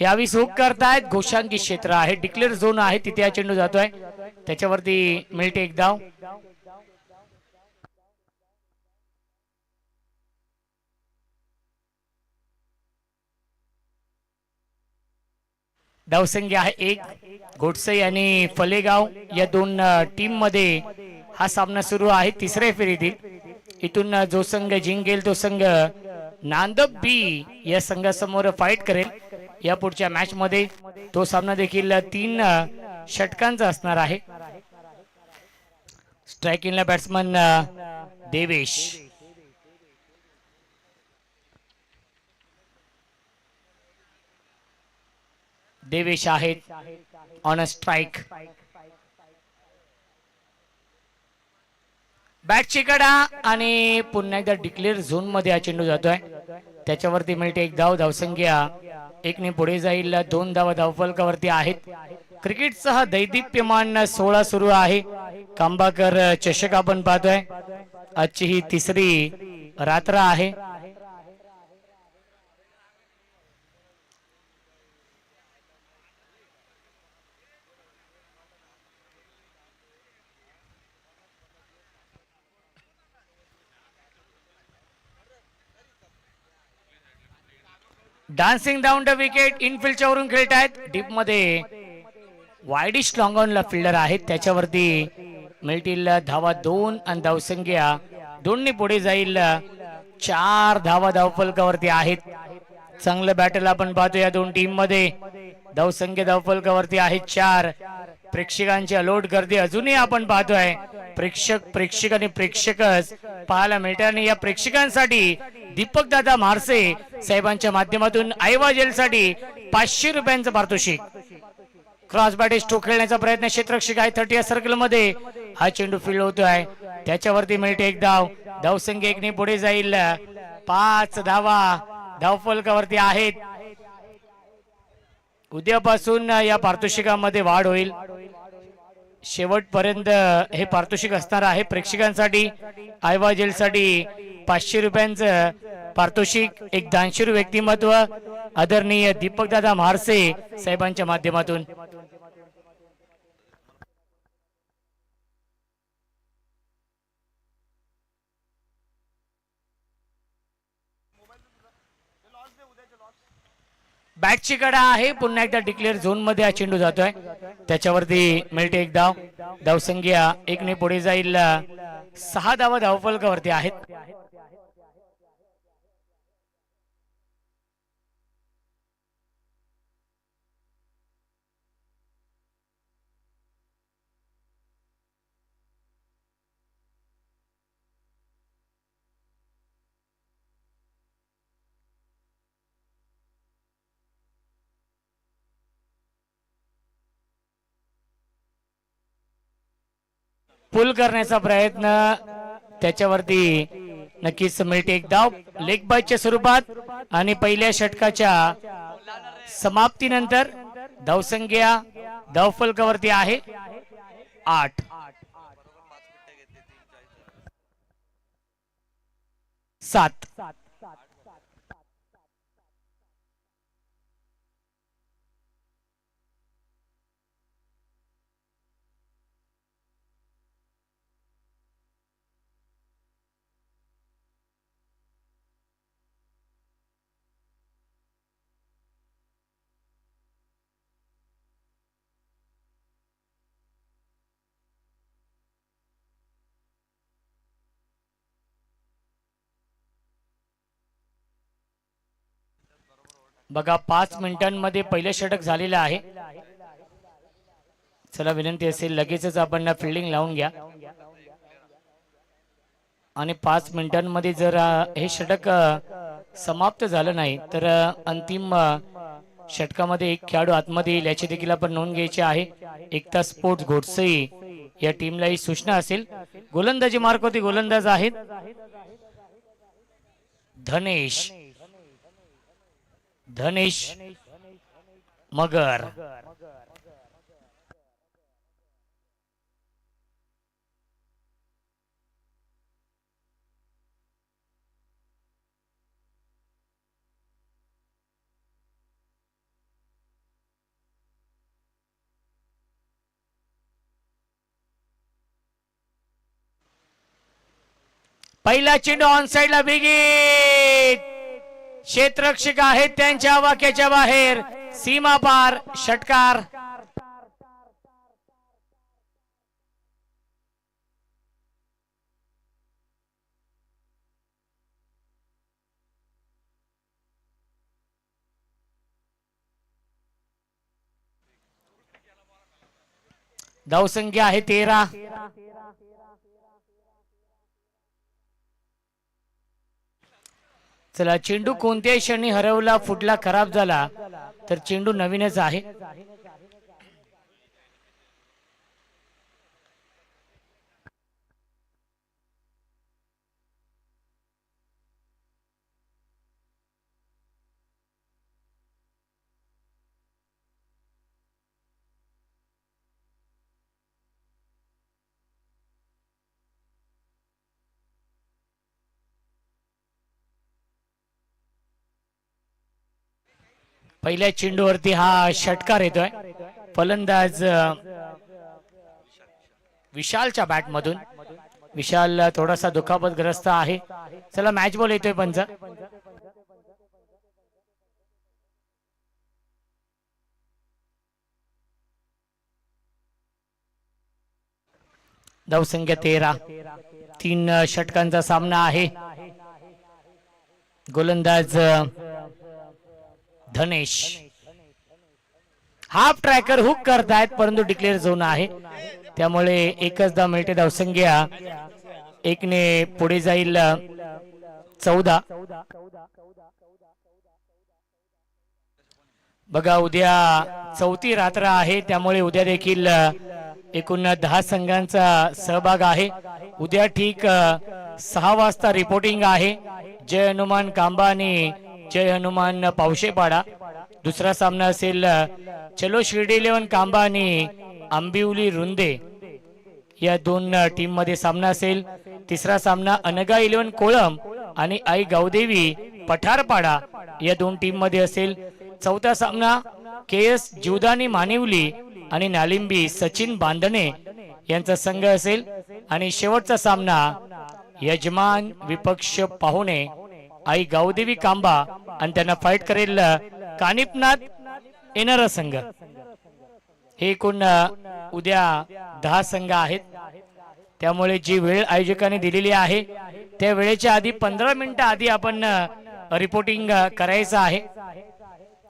यावी सोक करतायत. घोषांकी क्षेत्र आहे, डिक्लेअर झोन आहे, तिथे हा चेंडू जातोय. त्याच्यावरती मिळते एक धाव. धावसंख्या आहे एक. घोटसई आणि फलेगाव या दोन टीम मध्ये हा सामना सुरू आहे तिसऱ्या फेरीतील. इथून जो संघ जिंकेल तो संघ नांदब बी या संघासमोर फाईट करेल या पुढच्या मॅच मध्ये. तो सामना देखील 3 षटकांचा असणार आहे. स्ट्रायकिंगला बॅट्समन देवेश. देवेश आहेत ऑन अ स्ट्राइक. बॅटची कडा आणि पुन्हा एकदा डिक्लेअर झोन मध्ये हा चेंडू जातोय. त्याच्यावरती मिळते एक धाव. धावसंख्या एकने पुढे जाईल. 2 धावा धावफलकावरती आहेत. क्रिकेटचा हा दैदिप्यमान 16 सुरू आहे. कांबाकर चषक आपण पाहतोय. आजची ही तिसरी रात्र आहे. Dancing down the wicket. इनफिल्डच्या वरून खेळत आहेत. डीप मध्ये वाईडिश लॉंग ऑनला फिल्डर आहेत. त्याच्यावरती मिळतील धावा 2 आणि धावसंख्या 2 ने पुढे जाईल. 4 धावा धावफलकावरती आहेत. चांगलं बॅटल आपण पाहतो या दोन टीम मध्ये. धावसंख्या धावफलकावरती आहेत 4. प्रेक्षकांची अलोट गर्दी अजूनही आपण पाहतोय. प्रेक्षक आणि प्रेक्षकच पाहायला मिळतात. आणि या प्रेक्षकांसाठी दीपक दादा म्हारसे साहेबांच्या माध्यमातून आयवा जेलसाठी 500 रुपयांचं पारितोषिक. क्रॉस बॅट स्ट्रोक खेळण्याचा प्रयत्न. क्षेत्ररक्षक आहे 30 या सर्कल मध्ये. हा चेंडू फील्ड होतोय. त्याच्यावरती मिळते एक धाव. धावसंख्या 1 ने पुढे जाईल. 5 धावा धावफलकावरती आहेत. उद्यापासून या पारितोषिकामध्ये वाढ होईल. शेवटपर्यंत हे पारितोषिक असणार आहे प्रेक्षकांसाठी. आयवा जेलसाठी 500 रुपयांचं पारितोषिक. एक दानशूर व्यक्तिमत्व आदरणीय दीपकदादा म्हारसे साहेबांच्या माध्यमातून. बॅटची कडा आहे. पुन्हा एकदा डिक्लेअर झोन मध्ये हा चेंडू जातोय. त्याच्यावरती मिळते एक धाव. धावसंख्या 1 ने पुढे जाईल. 6 धावा धावफलकावरती आहेत. पुल करण्याचा प्रयत्न. त्याच्यावरती नक्कीच मिळते एक धाव लेग बायच्या स्वरूपात. आणि पहिल्या षटकाच्या समाप्तीनंतर धावसंख्या धावफलकावरती आहे 8. 7. बघा 5 मिनिटांमध्ये पहिलं षटक झालेलं आहे. चला विनंती असेल लगेचच आपण फिल्डिंग लावून घ्या. आणि 5 मिनिटांमध्ये जर हे षटक समाप्त झालं नाही तर अंतिम षटकामध्ये एक खेळाडू आतमध्ये येईल याची देखील आपण नोंद घ्यायची आहे. एकता स्पोर्ट्स घोटसई या टीमला ही सूचना असेल. गोलंदाजी मार्कवरती गोलंदाज आहेत धनेश मगर. पहिला चेंडू ऑन साइडला बिगिट. क्षेत्ररक्षक आहेत त्यांच्या वाक्याच्या बाहेर, सीमा पार, षटकार. धावसंख्या आहे 13. चला, चेंडू कोणत्याही क्षणी हरवला, फुटला, खराब झाला तर चेंडू नवीनच आहे. पहिल्या चेंडूवरती हा षटकार येतोय. फलंदाज विशालच्या बॅट मधून. विशाल थोडासा दुखापतग्रस्त आहे. चला, मॅच बॉल येतोय पंच. धावसंख्या 13. 3 षटकांचा सामना आहे. गोलंदाज धनेश हाफ ट्रॅकर हुक करतायत, परंतु डिक्लेअर झोन आहे, त्यामुळे एकच धाव मिळते. धावसंख्या 1 ने पुढे जाईल 14. बघा, उद्या 4थी रात्र आहे, त्यामुळे उद्या देखील एकूण 10 संघांचा सहभाग आहे. उद्या ठीक 6 वाजता रिपोर्टिंग आहे. जय हनुमान कांबा आणि जय हनुमान पावशेपाडा. दुसरा सामना असेल चलो शिर्डी 11 कांबा आणि आंबिवली रुंदे या 2 टीम मध्ये सामना असेल. तिसरा सामना अनगा 11 कोळम आणि आई गावदेवी पठारपाडा या 2 टीम मध्ये असेल. चौथा सामना केएस जीवदानी मानिवली आणि नालिंबी सचिन बांधणे यांचा संघ असेल. आणि शेवटचा सामना यजमान विपक्ष पाहुणे आई गावदेवी कांबा आणि त्यांना फाईट करेल कानिपनाथ येणारा संघ. हे एकूण उद्या 10 संघ आहेत. त्यामुळे जी वेळ आयोजकांनी दिलेली आहे त्या वेळेच्या आधी 15 मिनिटं आधी आपण रिपोर्टिंग करायचं आहे,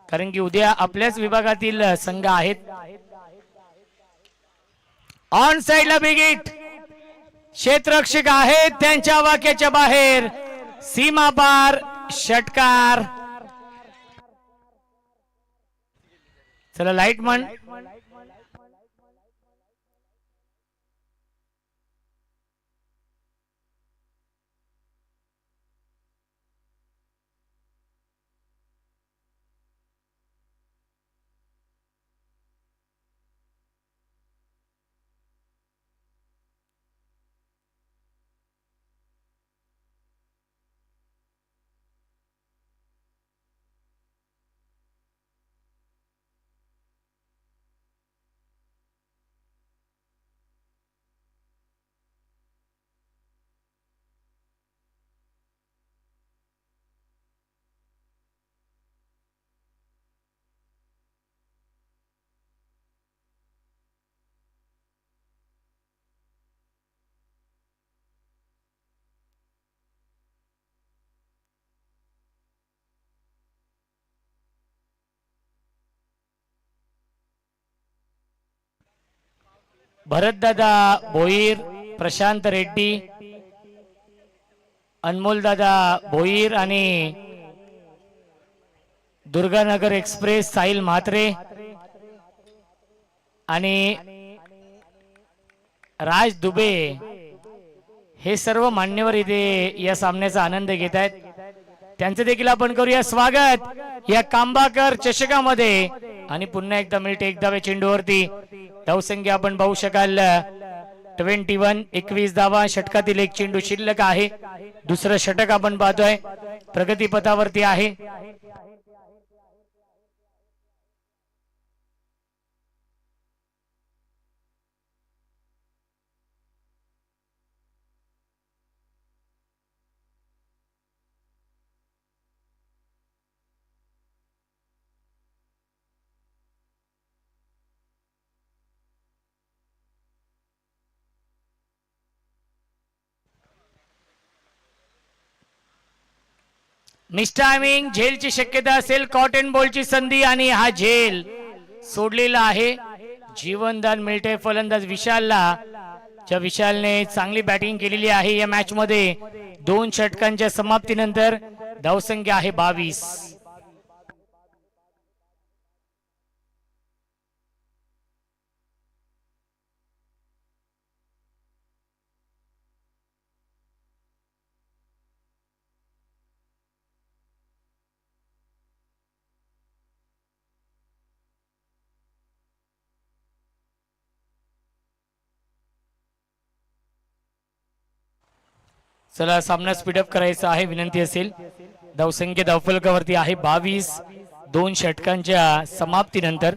कारण की उद्या आपल्याच विभागातील संघ आहेत. ऑन साइडला बिगिट. क्षेत्ररक्षक आहेत त्यांच्या वाक्याच्या बाहेर, सीमा पार, षटकार. चला, लाईटमन. भरतदादा भोईर, प्रशांत रेड्डी, अनमोलदादा भोईर आणि दुर्गानगर एक्सप्रेस साहिल म्हात्रे आणि राज दुबे हे सर्व मान्यवर इथे या सामन्याचा आनंद घेत आहेत. त्यांचे देखील आपण करूया स्वागत या कांबाकर चषकामध्ये. आणि पुन्हा एकदा मिळते एक धावे चेंडूवरती. धावसंख्या आपण पाहू शकाल 21. 21 धावा. षटकातील एक चेंडू शिल्लक आहे. दुसरं षटक आपण पाहतोय, प्रगतीपथावरती आहे. मिस टायमिंग झेलची शक्यता असेल, कॉटन बॉलची संधी आणि हा झेल सोडलेला आहे. जीवनदान मिळते फलंदाज विशालला, ज्या विशालने चांगली बॅटिंग केलेली आहे या मॅच मध्ये. 2 षटकांच्या समाप्तीनंतर धावसंख्या आहे 22. चला सामना स्पीडअप करायचा आहे, विनंती असेल. धावसंख्या धावफलकावरती आहे 22 2 षटकांच्या समाप्तीनंतर.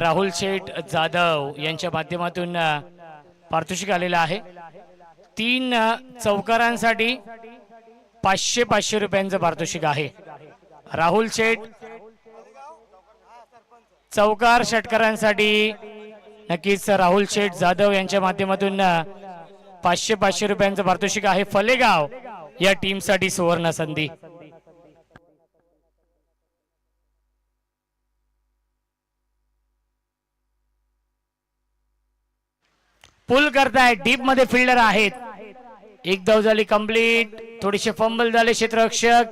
राहुल शेठ जाधव यांच्या माध्यमातून पारितोषिक आलेलं आहे. 3 चौकारांसाठी 500 रुपयांचं पारितोषिक आहे. राहुल शेठ चौकार षटकारांसाठी नक्कीच राहुल शेठ जाधव यांच्या माध्यमातून 500 रुपयांचं पारितोषिक आहे. फलेगाव या टीमसाठी सुवर्ण संधी. पुल करताय, डीप मध्ये फिल्डर आहेत. एक धाव झाली कंप्लीट, थोडेसे फंबल झाले क्षेत्ररक्षक.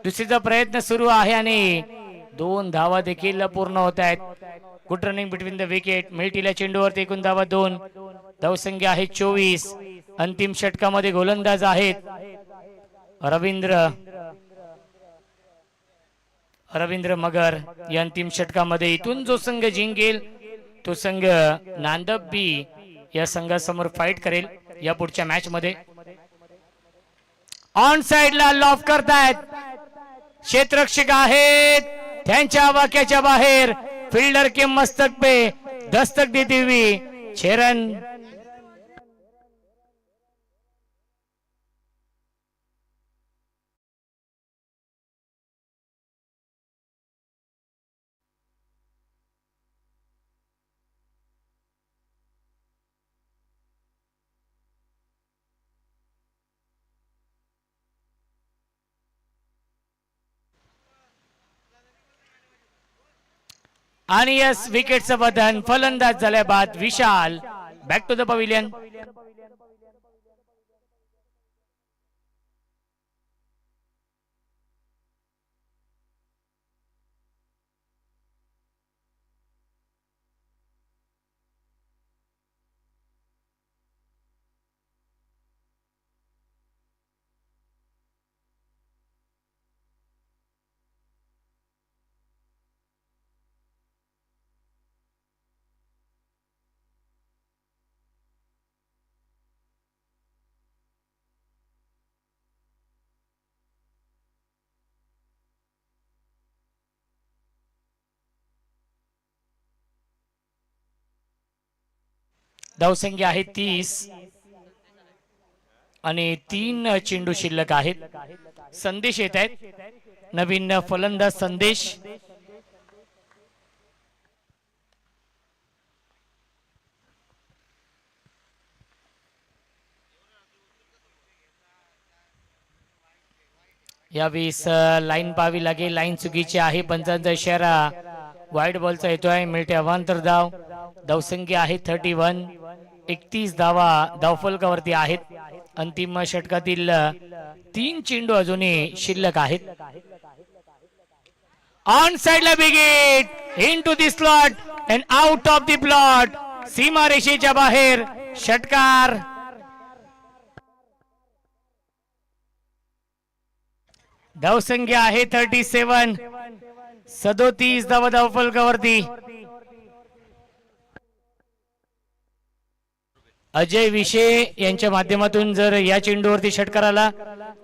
दुसरीचा प्रयत्न सुरू आहे आणि 2 धावा देखील पूर्ण होत आहेत. Good running between the wicket. मिळतीला चेंडूवरती एकूण धावा 2. धावसंख्या आहे 24. अंतिम षटकामध्ये गोलंदाज आहेत रवींद्र मगर. या अंतिम षटकामध्ये इथून जो संघ जिंकेल तो संघ नांदबी या संघासमोर फाईट करेल या पुढच्या मॅच मध्ये. ऑन साइडला लॉफ करतायत, क्षेत्ररक्षक आहेत, त्यांच्या वाक्याच्या बाहेर फील्डर के मस्तक पे दस्तक देती हुई 6 रन. आणि यस विकेटचं बदन. फलंदाज झाल्या बाद Vishal. Back to the pavilion. धावसंख्या आहे 30 आणि 3 चेंडू शिल्लक आहेत. संदेश येत आहेत, नवीन फलंदाज संदेश. यावेळेस लाईन पाहावी लागेल, लाईन चुकीची आहे. पंचांचा इशारा वाईड बॉलचा येतोय. मिळते अवांतर धाव. धावसंख्या आहे 31. 31 धावा धावफलकावरती आहेत. अंतिम षटकातील 3 चेंडू अजूनही शिल्लक आहेत. ऑन साइडला बिगेट into the slot and out of the plot. सीमारेषेच्या बाहेर षटकार. धावसंख्या आहे 37. 37 धावा धावफलकावरती. अजय विशे यांच्या माध्यमातून जर या चेंडूवरती षटकार आला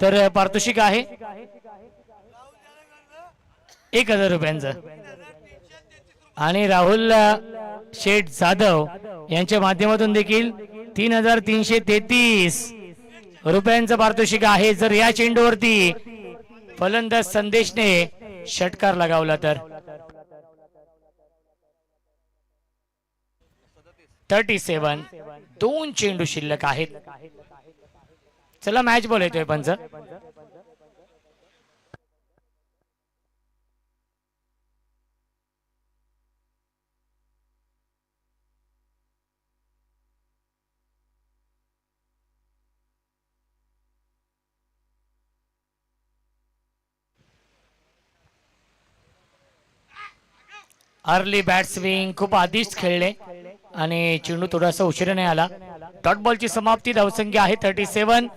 तर पारितोषिक आहे 1000 रुपयांचं. आणि राहुल शेठ जाधव यांच्या माध्यमातून देखील 3333 रुपयांचं पारितोषिक आहे जर या चेंडूवरती फलंदाज संदेशने षटकार लगावला तर. 37 2 चेंडू शिल्लक आहेत. चला मॅच बॉल येतोय पंच. अर्ली बॅट स्विंग खूप आधीच खेळले आणि चेंडू थोडासा उशिराने आला. डॉट बॉलची समाप्ती. धावसंख्या आहे 37.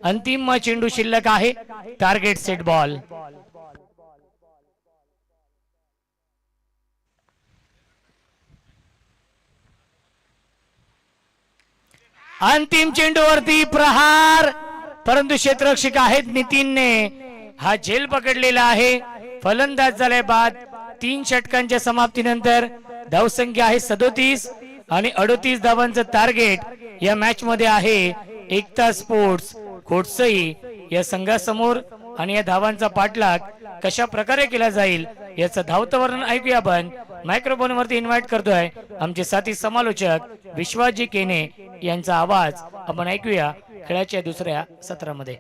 अंतिम चेंडू शिल्लक आहे. Target set ball. अंतिम चेंडूवरती प्रहार परंतु क्षेत्ररक्षक आहेत नितीनने हा झेल पकडलेला आहे. फलंदाज झाले बाद. 3 षटकांच्या समाप्तीनंतर धावसंख्या आहे 37 आणि 38 धावांचं टार्गेट या मॅच मध्ये आहे. एकता स्पोर्ट्स खोडसई या संघासमोर आणि या धावांचा पाठलाग कशा प्रकारे केला जाईल याचं धावतं वर्णन ऐकूया आपण. मायक्रोफोन वरती इन्व्हाइट करतोय आमचे साथी समालोचक विश्वासजी केने यांचा आवाज आपण ऐकूया खेळाच्या दुसऱ्या सत्रामध्ये.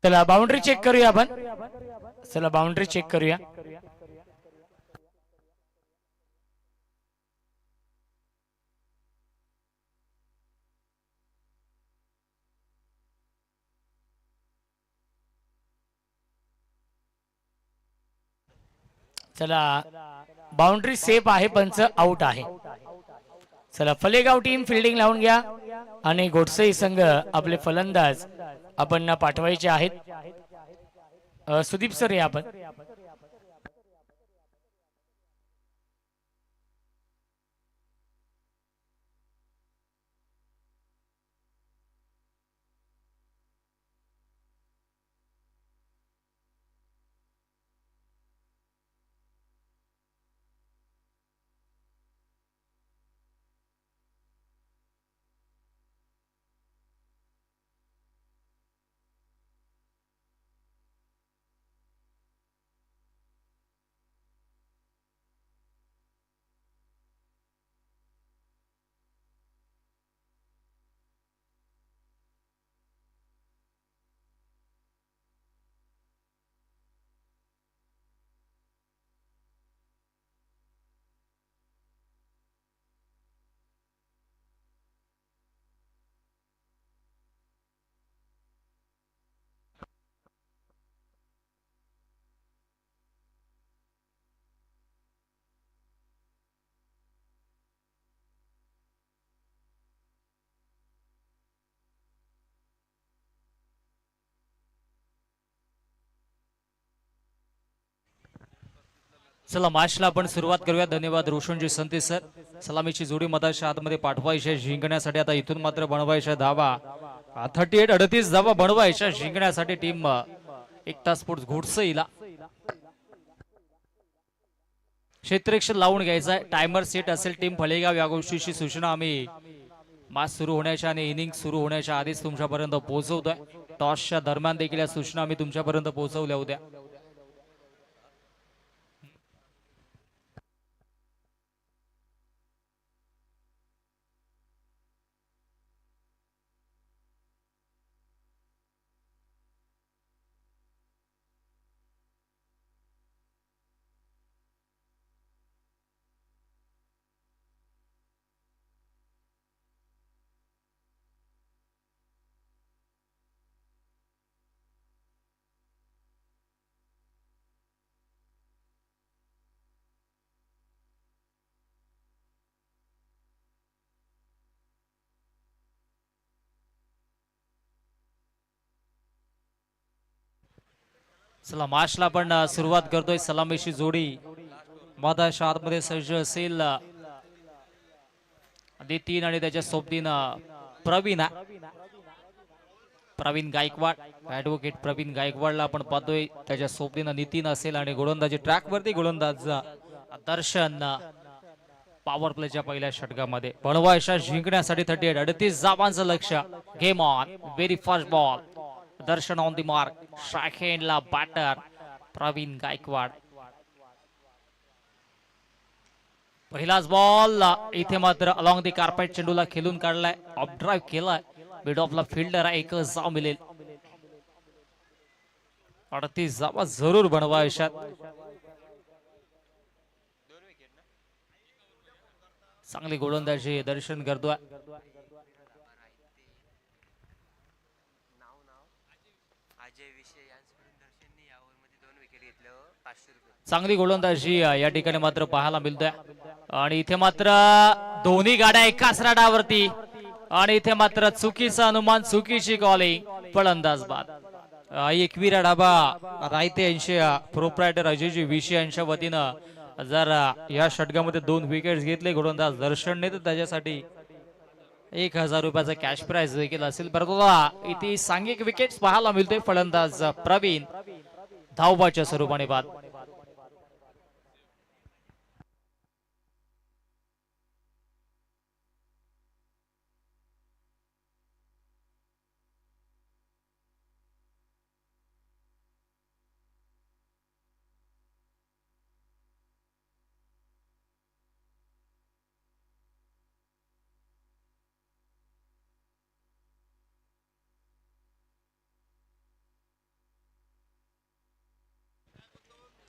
चला बाउंड्री चेक करूया आपण. चला बाउंड्री चेक करूया. चला बाउंड्री सेफ आहे पंच आउट आहे. चला फलेगाव टीम फिल्डिंग लावून घ्या आणि गोडसई संघ आपले फलंदाज आपण पाठवायचे आहेत. सुदीप सर या आपण. चला मॅचला आपण सुरुवात करूया. धन्यवाद रोशनजी संते सर. सलामीची जोडी मधाच्या आतमध्ये पाठवायची जिंकण्यासाठी आता इथून मात्र बनवायच्या धावा 38 धावा बनवायच्या जिंकण्यासाठी टीम एकता स्पोर्ट्स घोडसईला. क्षेत्ररक्षण लावून घ्यायचा आहे. टायमर सेट असेल टीम फलेगाव या गोष्टीची सूचना आम्ही मॅच सुरू होण्याच्या आणि इनिंग सुरू होण्याच्या आधीच तुमच्यापर्यंत पोहोचवतोय. टॉसच्या दरम्यान देखील या सूचना आम्ही तुमच्यापर्यंत पोहोचवल्या होत्या. चला माशला पण सुरुवात करतोय. सलामीची जोडी मधाच्या आतमध्ये सज्ज असेल नितीन आणि त्याच्या सोबतीन प्रवीण गायकवाड. ऍडव्होकेट प्रवीण गायकवाडला आपण पाहतोय. त्याच्या सोबतीनं नितीन असेल आणि गोलंदाजी ट्रॅक वरती गोलंदाज दर्शन पॉवर प्लेच्या पहिल्या षटकामध्ये बनवायच्या जिंकण्यासाठी 38 धावांचं लक्ष. Game on, very fast ball. Darshan on the mark. Strike हँडला बॅटर प्रवीण गायकवाड. पहिलाच बॉल इथे मात्र अलॉंग दी कार्पेट चेंडूला खेळून काढलाय. ऑफ ड्राईव्ह केलाय. मिड ऑफला फिल्डर एक जाव मिळेल. 38 धावा जरूर बनवायच्यात. चांगली गोलंदाजी दर्शन करतोय. चांगली गोलंदाजी या ठिकाणी मात्र पाहायला मिळतोय. आणि इथे मात्र दोन्ही गाड्या एकाच राडावरती आणि इथे मात्र चुकीचं अनुमान, चुकीची कॉलिंग. फलंदाज बाद. एकविरा डाबा रायते यांचे प्रोप्रायटर अजयजी विषय यांच्या वतीनं जर या षटकामध्ये 2 विकेट्स घेतले गोलंदाज दर्शनने तर त्याच्यासाठी 1000 रुपयाचा कॅश प्राइज देखील असेल. परंतु इथे सांघिक विकेट्स पाहायला मिळतोय. फलंदाज प्रवीण धावबाच्या स्वरूपाने बाद.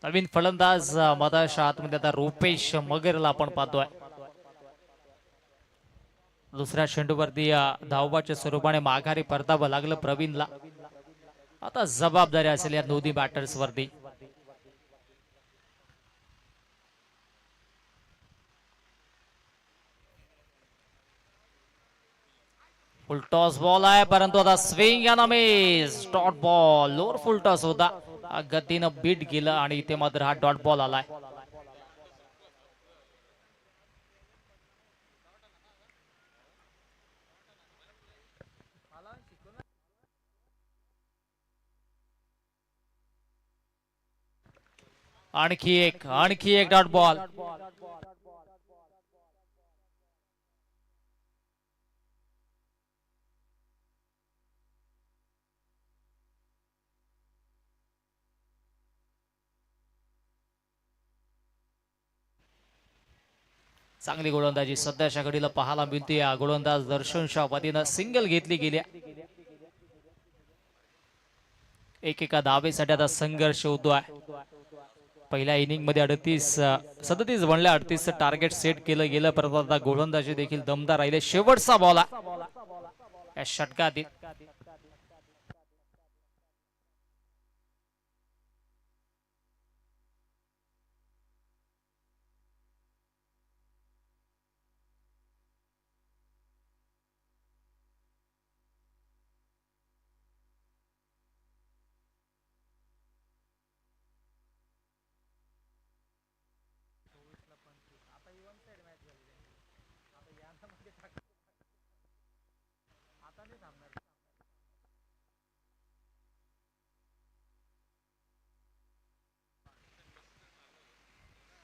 नवीन फलंदाज मधाच्या आतमध्ये आता रुपेश मगरला आपण पाहतोय. दुसऱ्या चेंडूवरती धावबाच्या स्वरूपाने माघारी परतावं लागलं प्रवीणला. आता जबाबदारी असेल या दोन्ही बॅटर्स वरती. फुल टॉस बॉल आहे परंतु आता स्विंग या मिस. Dot ball. लोअर फुल टॉस होता, गतीनं बीट गेलं आणि इथे मात्र हा डॉट बॉल आलाय. आणखी एक डॉट बॉल. चांगली गोलंदाजी सध्याच्या घडीला पाहायला मिळते. या गोलंदाज दर्शनच्या वतीनं सिंगल घेतली गेल्या. एकेका धावेसाठी आता संघर्ष होतोय. पहिल्या इनिंग मध्ये 37 बनल्या. 38 टार्गेट सेट केलं गेलं परंतु आता गोलंदाजी देखील दमदार राहिले. शेवटचा बॉल या षटकातील.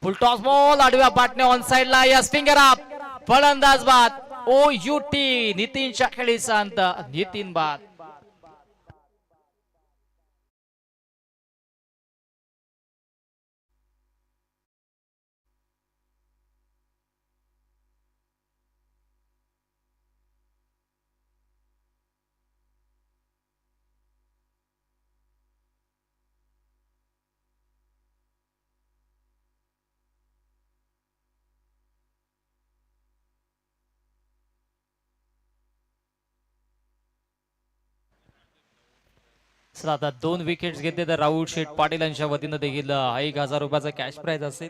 फुल टॉस बॉल आडव्या पाटणे ऑन साइडला. या स्पिंगर अप. फलंदाज बाद. OUT नितीनच्या खेळीचा अंत. नितीन बाद. चला आता 2 विकेट्स घेतले तर राहुल शेठ पाटील यांच्या वतीनं देखील 1000 रुपयाचा कॅश प्राइज असेल.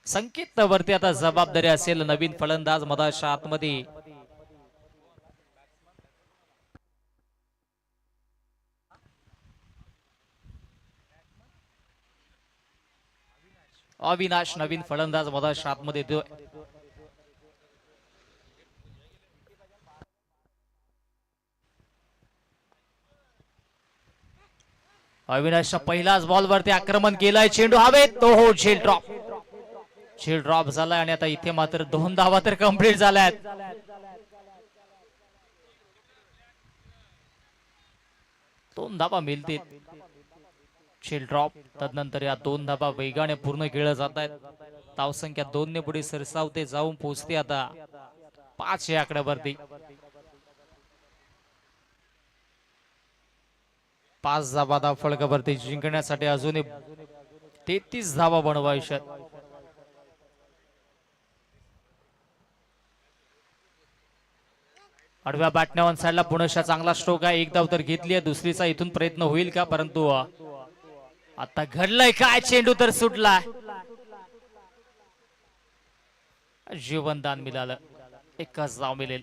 संकेत वरती आता जबाबदारी असेल. नवीन फलंदाज मधाच्या आतमध्ये अविनाश नवीन फलंदाज मधाच्या आतमध्ये येतोय. अविनाशच्या पहिल्याच बॉलवरती आक्रमण केलंय. चेंडू हवेत, तो हो झेल ड्रॉप. झेल ड्रॉप झालाय आणि आता इथे मात्र 2 धावा तर कंप्लीट झाल्यात. 2 धावा मिळतील. झेल ड्रॉप, तदनंतर या 2 धावा वेगाने पूर्ण केल्या जात आहेत. धावसंख्या 2 ने पुढे सरसावते जाऊन पोहोचते आता 5 या आकड्यावरती. 5 धावा धाव फलकावरती जिंकण्यासाठी अजूनही 33 धावा बनवायच्या. आडव्या बॅटने वन साइडला पुणेशा चांगला स्ट्रोक आहे. एक धाव तर घेतली आहे. दुसरीचा इथून प्रयत्न होईल का, परंतु आता घडलंय काय, चेंडू तर सुटला. जीवनदान मिळालं, एकच धाव मिळेल.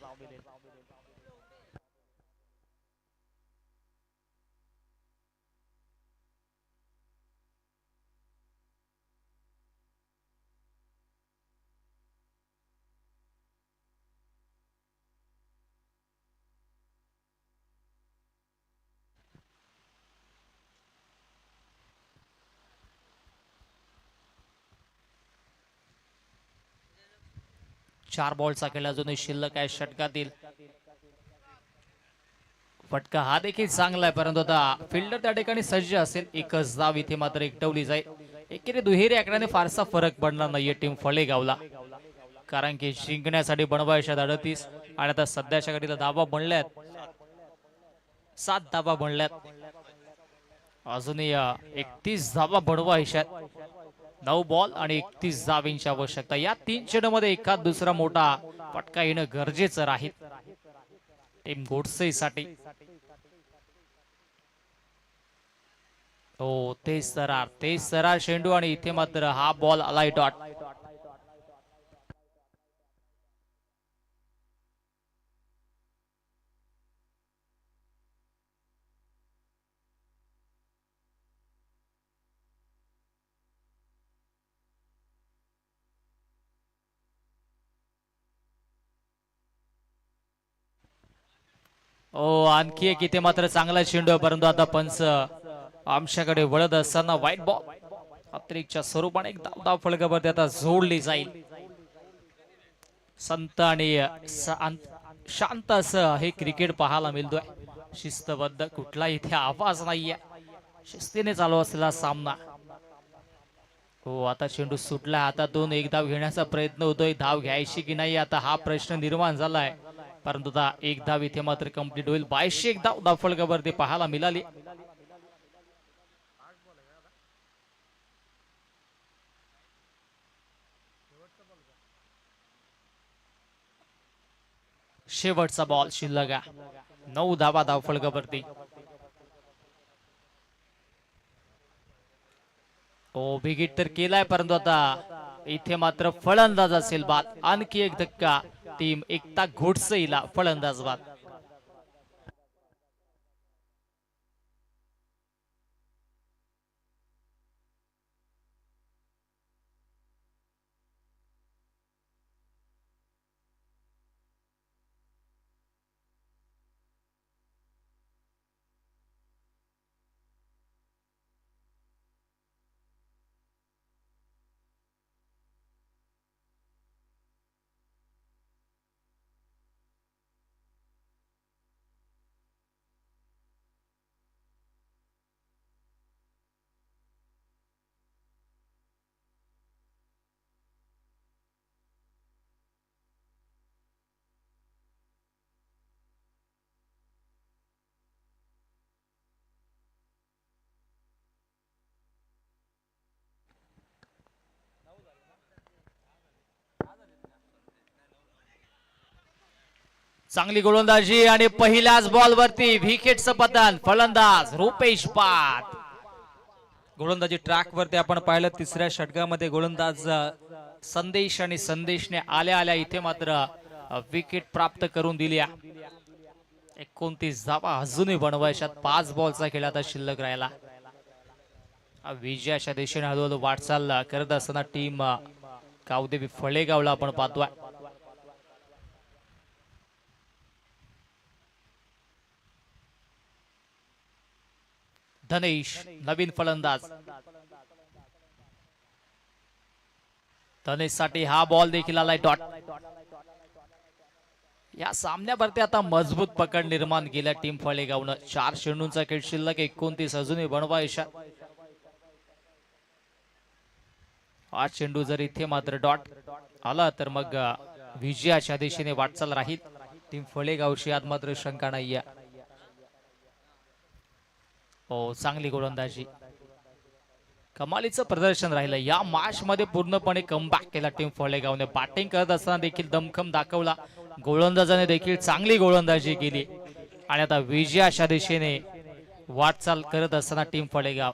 चार बॉलचा खेळ अजूनही शिल्लक आहे षटकातील. फटका हा देखील चांगला आहे, परंतु आता फिल्डर त्या ठिकाणी सज्ज असेल. एकच धाव इथे मात्र एकटवली जाईल. एकेरी दुहेरी आकड्याने फारसा फरक पडणार नाहीये टीम फळेगावला, कारण की जिंकण्यासाठी बनवायच्या 38 आणि आता सध्याच्या घडीला धावा बनल्यात 7 धावा बनल्यात. अजूनही 31 धावा बनवायच्या. 9 बॉल आणि 31 धावांची आवश्यकता. या 3 चेंडूमध्ये एखाद दुसरा मोठा फटका येणं गरजेचं राहील टीम गोडसेसाठी. हो, तेच सरार चेंडू आणि इथे मात्र हा बॉल आलाय डॉट. ओ, आणखी एक इथे मात्र चांगला चेंडू, परंतु आता पंच आमच्याकडे वळत असताना व्हाईट बॉल अतिरिक्तच्या स्वरूपाने एक धाव फलकावरती आता जोडली जाईल. संत आणि शांत असं हे क्रिकेट पाहायला मिळतोय. शिस्तबद्ध, कुठला इथे आवाज नाहीये, शिस्तीने चालू असलेला सामना. हो, आता चेंडू सुटला हातातून. एक धाव घेण्याचा प्रयत्न होतोय. धाव घ्यायची की नाही आता हा प्रश्न निर्माण झालाय, परंतु आता एक धाव इथे मात्र कंप्लीट होईल. 22 एक धाव फलकावरती पाहायला मिळाली. शेवटचा बॉल शिल्लक आहे. 9 धावा धाव फलकावरती. ओ, विकेट तर केलाय, परंतु आता इथे मात्र फलंदाज असेल बाद. आणखी एक धक्का. टीम एकता घोडसईला फलंदाज बाद. चांगली गोलंदाजी आणि पहिल्याच बॉल वरती विकेटचं पतन. फलंदाज रुपेश बाद. गोलंदाजी ट्रॅक वरती आपण पाहिलं. तिसऱ्या षटकामध्ये गोलंदाज संदेश आणि संदेशने आल्या आल्या इथे मात्र विकेट प्राप्त करून दिल्या. 29 धावा अजूनही बनवायच्यात. 5 बॉलचा खेळ आता शिल्लक राहिला. विजयाच्या दिशेने हळूहळू वाटचाल करत असताना टीम गावदेवी फळेगावला आपण पाहतोय. धनेश नवीन फलंदाज. धनेश साठी हा बॉल देखील आलाय डॉट. या सामन्यावरती आता मजबूत पकड निर्माण केल्या टीम फळेगावनं. 4 चेंडूंचा खेळ शिल्लक, 29 अजूनही बनवायचा. हा चेंडू जर इथे मात्र डॉट आला तर मग विजयाच्या दिशेने वाटचाल राहील टीम फळेगावची. आज मात्र शंका नाहीये. हो, चांगली गोलंदाजी, कमालीचं प्रदर्शन राहिलं या मॅच मध्ये. पूर्णपणे कमबॅक केला टीम फळेगावने. बॅटिंग करत असताना देखील दमखम दाखवला, गोलंदाजाने देखील चांगली गोलंदाजी केली आणि आता विजयाच्या दिशेने वाटचाल करत असताना टीम फळेगाव.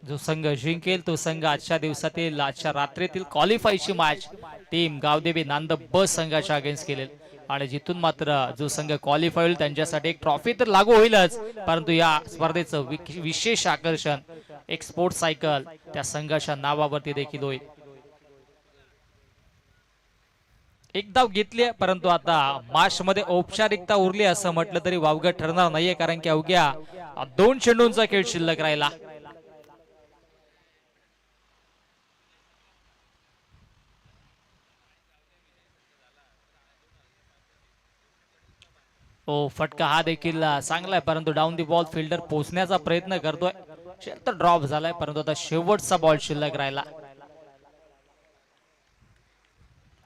जो संघ जिंकेल तो संघ आजच्या दिवसातील, आजच्या रात्रीतील क्वालिफायची मॅच टीम गावदेवी नांद ब संघाच्या अगेन्स्ट केलेल आणि जिथून मात्र जो संघ क्वालिफाय होईल त्यांच्यासाठी एक ट्रॉफी तर लागू होईलच, परंतु या स्पर्धेचं विशेष आकर्षण एक स्पोर्ट्स सायकल त्या संघाच्या नावावरती देखील होईल. एक धाव घेतली, परंतु आता मॅच मध्ये औपचारिकता उरली असं म्हटलं तरी वावगं ठरणार नाहीये, कारण की अवघ्या 2 चेंडूंचा खेळ शिल्लक राहिला. हो, फटका हा देखील चांगला आहे, परंतु डाऊन दी बॉल फिल्डर पोहोचण्याचा प्रयत्न करतोय. तर ड्रॉप झालाय, परंतु आता शेवटचा बॉल शिल्लक राहिला.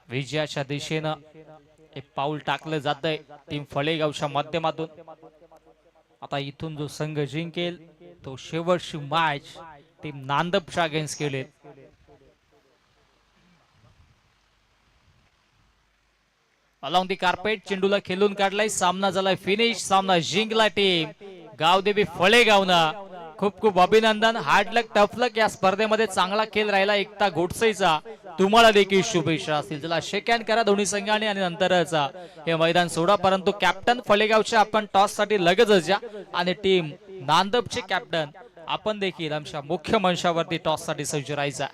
विजयाच्या दिशेनं एक पाऊल टाकलं जातंय टीम फळेगावच्या माध्यमातून. आता इथून जो संघ जिंकेल तो शेवटची मॅच टीम नांदपच्या अगेन्स्ट केले. अलॉंग दी कार्पेट चेंडूला खेळून काढलाय. सामना झालाय फिनिश. सामना जिंकला टीम गावदेवी फळेगावनं. खूप खूप अभिनंदन. हार्ड लक टफ लक या स्पर्धेमध्ये चांगला खेळ राहिला एकता घोटसेचा. तुम्हाला देखील शुभेच्छा असतील. चला शेक हँड करा दोन्ही संघाने आणि नंतरच हे मैदान सोडा. परंतु कॅप्टन फळेगावचे आपण टॉस साठी लगेचच या आणि टीम नांदपचे कॅप्टन आपण देखील आमच्या मुख्य मंचावरती टॉस साठी सज्ज राहायचा.